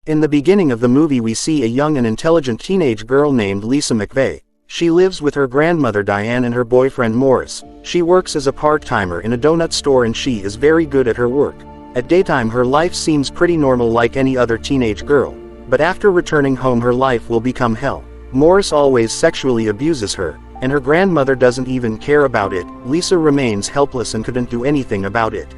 In the beginning of the movie we see a young and intelligent teenage girl named Lisa McVeigh. She lives with her grandmother Diane and her boyfriend Morris. She works as a part-timer in a donut store and she is very good at her work. At daytime her life seems pretty normal like any other teenage girl. But after returning home her life will become hell. Morris always sexually abuses her, and her grandmother doesn't even care about it. Lisa remains helpless and couldn't do anything about it.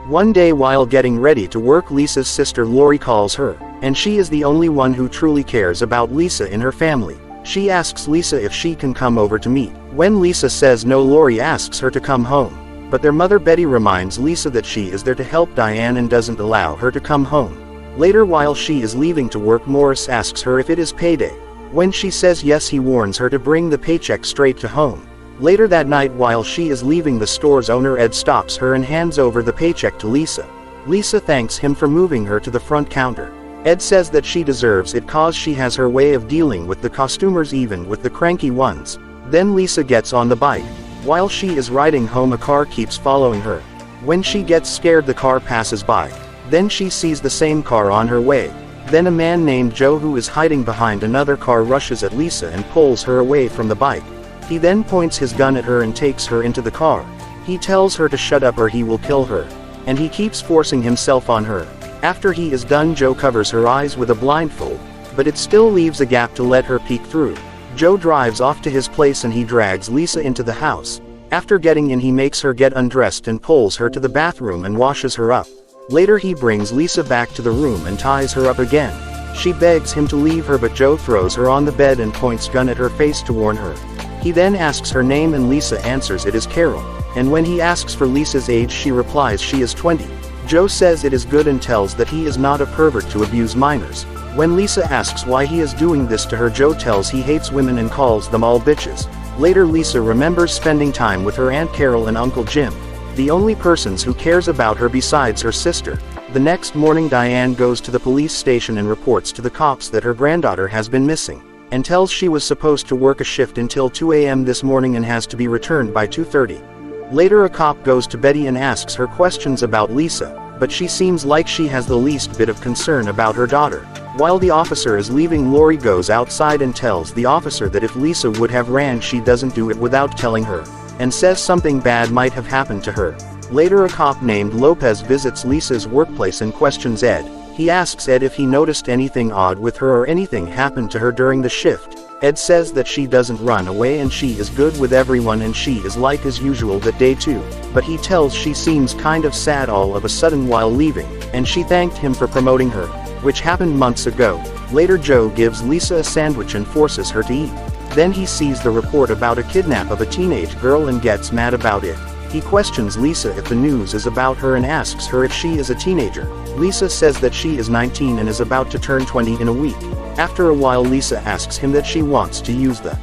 One day while getting ready to work Lisa's sister Lori calls her, and she is the only one who truly cares about Lisa in her family. She asks Lisa if she can come over to meet. When Lisa says no, Lori asks her to come home. But their mother Betty reminds Lisa that she is there to help Diane and doesn't allow her to come home. Later while she is leaving to work Morris asks her if it is payday. When she says yes he warns her to bring the paycheck straight to home. Later that night while she is leaving the store's owner Ed stops her and hands over the paycheck to Lisa. Lisa thanks him for moving her to the front counter. Ed says that she deserves it cause she has her way of dealing with the customers even with the cranky ones. Then Lisa gets on the bike. While she is riding home a car keeps following her. When she gets scared the car passes by. Then she sees the same car on her way. Then a man named Joe who is hiding behind another car rushes at Lisa and pulls her away from the bike. He then points his gun at her and takes her into the car. He tells her to shut up or he will kill her. And he keeps forcing himself on her. After he is done Joe covers her eyes with a blindfold, but it still leaves a gap to let her peek through. Joe drives off to his place and he drags Lisa into the house. After getting in he makes her get undressed and pulls her to the bathroom and washes her up. Later he brings Lisa back to the room and ties her up again. She begs him to leave her but Joe throws her on the bed and points gun at her face to warn her. He then asks her name and Lisa answers it is Carol, and when he asks for Lisa's age she replies she is 20. Joe says it is good and tells that he is not a pervert to abuse minors. When Lisa asks why he is doing this to her Joe tells he hates women and calls them all bitches. Later Lisa remembers spending time with her Aunt Carol and Uncle Jim, the only persons who cares about her besides her sister. The next morning Diane goes to the police station and reports to the cops that her granddaughter has been missing, and tells she was supposed to work a shift until 2 a.m. this morning and has to be returned by 2:30. Later a cop goes to Betty and asks her questions about Lisa, but she seems like she has the least bit of concern about her daughter. While the officer is leaving Lori goes outside and tells the officer that if Lisa would have ran she doesn't do it without telling her, and says something bad might have happened to her. Later a cop named Lopez visits Lisa's workplace and questions Ed. He asks Ed if he noticed anything odd with her or anything happened to her during the shift. Ed says that she doesn't run away and she is good with everyone and she is like as usual that day too, but he tells she seems kind of sad all of a sudden while leaving, and she thanked him for promoting her, which happened months ago. Later Joe gives Lisa a sandwich and forces her to eat. Then he sees the report about a kidnap of a teenage girl and gets mad about it. He questions Lisa if the news is about her and asks her if she is a teenager. Lisa says that she is 19 and is about to turn 20 in a week. After a while Lisa asks him that she wants to use the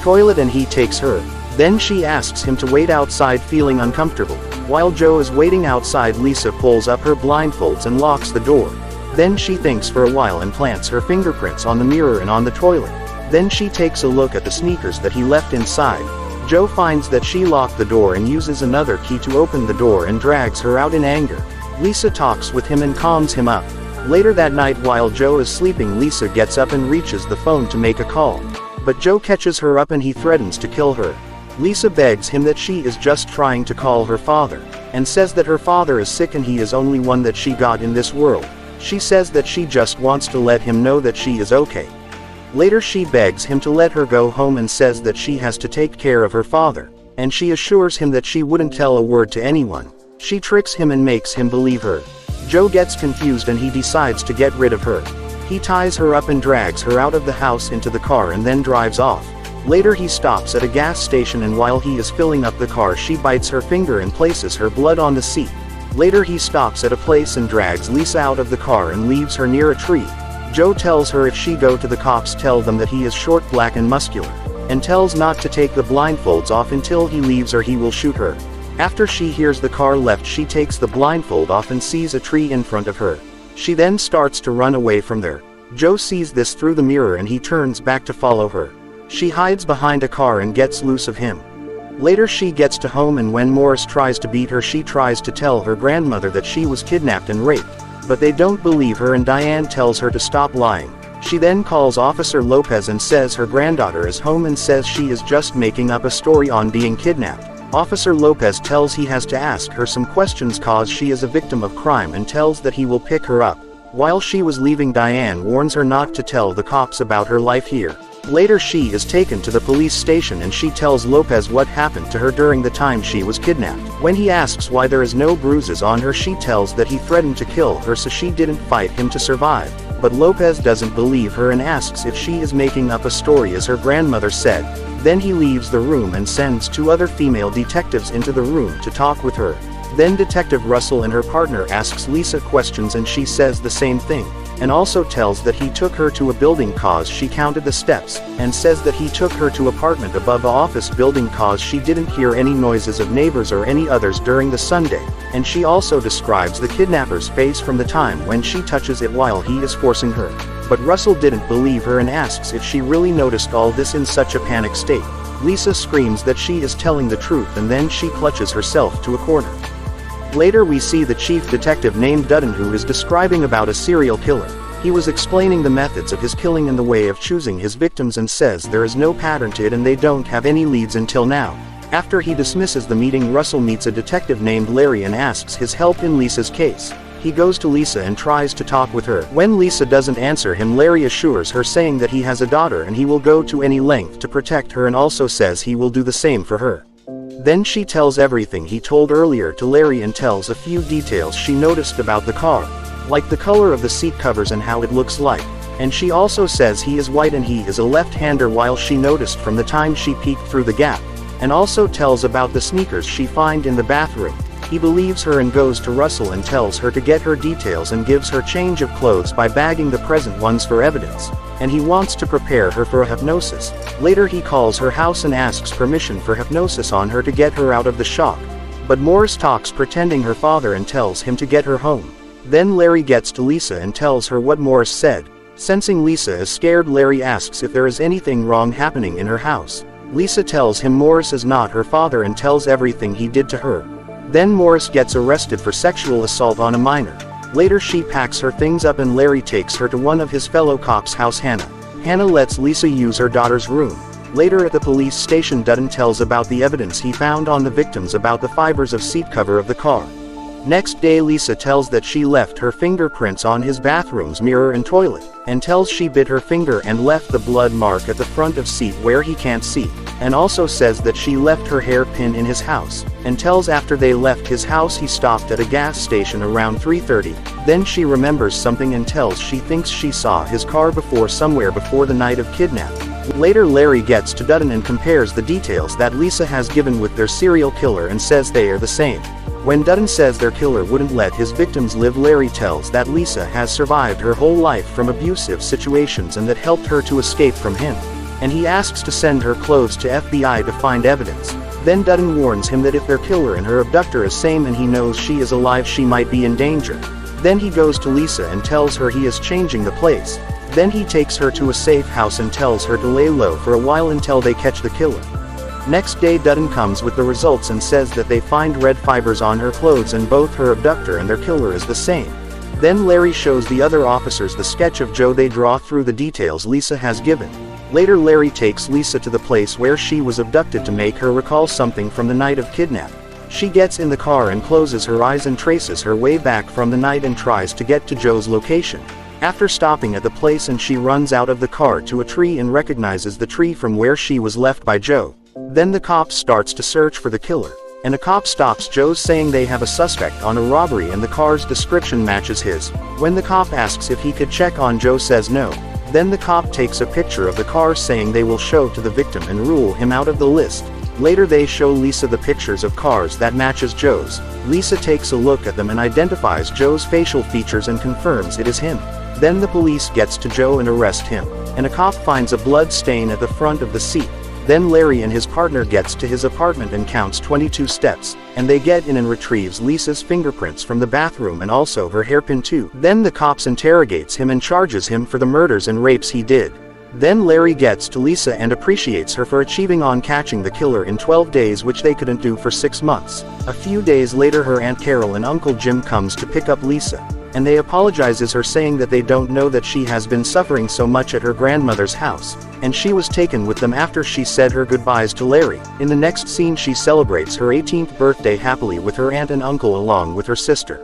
toilet and he takes her. Then she asks him to wait outside feeling uncomfortable. While Joe is waiting outside Lisa pulls up her blindfolds and locks the door. Then she thinks for a while and plants her fingerprints on the mirror and on the toilet. Then she takes a look at the sneakers that he left inside. Joe finds that she locked the door and uses another key to open the door and drags her out in anger. Lisa talks with him and calms him up. Later that night while Joe is sleeping Lisa gets up and reaches the phone to make a call. But Joe catches her up and he threatens to kill her. Lisa begs him that she is just trying to call her father, and says that her father is sick and he is only one that she got in this world. She says that she just wants to let him know that she is okay. Later she begs him to let her go home and says that she has to take care of her father, and she assures him that she wouldn't tell a word to anyone. She tricks him and makes him believe her. Joe gets confused and he decides to get rid of her. He ties her up and drags her out of the house into the car and then drives off. Later he stops at a gas station and while he is filling up the car she bites her finger and places her blood on the seat. Later he stops at a place and drags Lisa out of the car and leaves her near a tree. Joe tells her if she go to the cops tell them that he is short, black and muscular, and tells not to take the blindfolds off until he leaves or he will shoot her. After she hears the car left she takes the blindfold off and sees a tree in front of her. She then starts to run away from there. Joe sees this through the mirror and he turns back to follow her. She hides behind a car and gets loose of him. Later she gets to home and when Morris tries to beat her she tries to tell her grandmother that she was kidnapped and raped. But they don't believe her and Diane tells her to stop lying. She then calls Officer Lopez and says her granddaughter is home and says she is just making up a story on being kidnapped. Officer Lopez tells he has to ask her some questions cause she is a victim of crime and tells that he will pick her up. While she was leaving, Diane warns her not to tell the cops about her life here. Later she is taken to the police station and she tells Lopez what happened to her during the time she was kidnapped. When he asks why there is no bruises on her, she tells that he threatened to kill her so she didn't fight him to survive. But Lopez doesn't believe her and asks if she is making up a story as her grandmother said. Then he leaves the room and sends 2 other female detectives into the room to talk with her. Then Detective Russell and her partner asks Lisa questions and she says the same thing, and also tells that he took her to a building cause she counted the steps, and says that he took her to apartment above a office building cause she didn't hear any noises of neighbors or any others during the Sunday, and she also describes the kidnapper's face from the time when she touches it while he is forcing her. But Russell didn't believe her and asks if she really noticed all this in such a panic state. Lisa screams that she is telling the truth and then she clutches herself to a corner. Later we see the chief detective named Dutton who is describing about a serial killer. He was explaining the methods of his killing and the way of choosing his victims and says there is no pattern to it and they don't have any leads until now. After he dismisses the meeting, Russell meets a detective named Larry and asks his help in Lisa's case. He goes to Lisa and tries to talk with her. When Lisa doesn't answer him, Larry assures her saying that he has a daughter and he will go to any length to protect her and also says he will do the same for her. Then she tells everything he told earlier to Larry and tells a few details she noticed about the car, like the color of the seat covers and how it looks like. And she also says he is white and he is a left-hander while she noticed from the time she peeked through the gap, and also tells about the sneakers she find in the bathroom. He believes her and goes to Russell and tells her to get her details and gives her change of clothes by bagging the present ones for evidence, and he wants to prepare her for a hypnosis. Later he calls her house and asks permission for hypnosis on her to get her out of the shock. But Morris talks pretending her father and tells him to get her home. Then Larry gets to Lisa and tells her what Morris said. Sensing Lisa is scared, Larry asks if there is anything wrong happening in her house. Lisa tells him Morris is not her father and tells everything he did to her. Then Morris gets arrested for sexual assault on a minor. Later she packs her things up and Larry takes her to one of his fellow cops' house. Hannah lets Lisa use her daughter's room. Later at the police station, Dutton tells about the evidence he found on the victims about the fibers of seat cover of the car. Next day Lisa tells that she left her fingerprints on his bathroom's mirror and toilet, and tells she bit her finger and left the blood mark at the front of seat where he can't see, and also says that she left her hairpin in his house, and tells after they left his house he stopped at a gas station around 3:30. Then she remembers something and tells she thinks she saw his car before somewhere before the night of kidnapping. Later Larry gets to Dutton and compares the details that Lisa has given with their serial killer and says they are the same. When Dutton says their killer wouldn't let his victims live, Larry tells that Lisa has survived her whole life from abusive situations and that helped her to escape from him, and he asks to send her clothes to FBI to find evidence. Then Dutton warns him that if their killer and her abductor is same and he knows she is alive, she might be in danger. Then he goes to Lisa and tells her he is changing the place. Then he takes her to a safe house and tells her to lay low for a while until they catch the killer. Next day Dutton comes with the results and says that they find red fibers on her clothes and both her abductor and their killer is the same. Then Larry shows the other officers the sketch of Joe they draw through the details Lisa has given. Later Larry takes Lisa to the place where she was abducted to make her recall something from the night of kidnapping. She gets in the car and closes her eyes and traces her way back from the night and tries to get to Joe's location. After stopping at the place, and she runs out of the car to a tree and recognizes the tree from where she was left by Joe. Then the cops starts to search for the killer, and a cop stops Joe's saying they have a suspect on a robbery and the car's description matches his. When the cop asks if he could check on Joe, says no. Then the cop takes a picture of the car saying they will show to the victim and rule him out of the list. Later they show Lisa the pictures of cars that matches Joe's. Lisa takes a look at them and identifies Joe's facial features and confirms it is him. Then the police gets to Joe and arrest him, and a cop finds a blood stain at the front of the seat. Then Larry and his partner gets to his apartment and counts 22 steps, and they get in and retrieves Lisa's fingerprints from the bathroom and also her hairpin too. Then the cops interrogates him and charges him for the murders and rapes he did. Then Larry gets to Lisa and appreciates her for achieving on catching the killer in 12 days, which they couldn't do for 6 months. A few days later her Aunt Carol and Uncle Jim comes to pick up Lisa. and they apologizes her saying that they don't know that she has been suffering so much at her grandmother's house, and she was taken with them after she said her goodbyes to Larry. In the next scene she celebrates her 18th birthday happily with her aunt and uncle along with her sister.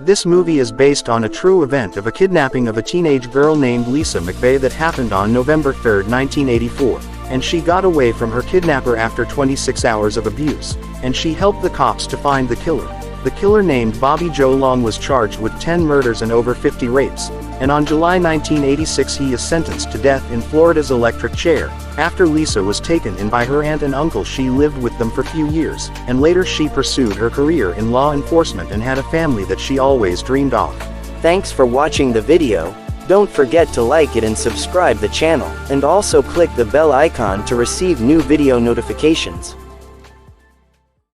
This movie is based on a true event of a kidnapping of a teenage girl named Lisa McVeigh that happened on November 3, 1984, and she got away from her kidnapper after 26 hours of abuse, and she helped the cops to find the killer. The killer named Bobby Joe Long was charged with 10 murders and over 50 rapes, and on July 1986 he is sentenced to death in Florida's electric chair. After Lisa was taken in by her aunt and uncle, she lived with them for few years, and later she pursued her career in law enforcement and had a family that she always dreamed of. Thanks for watching the video. Don't forget to like it and subscribe the channel, and also click the bell icon to receive new video notifications.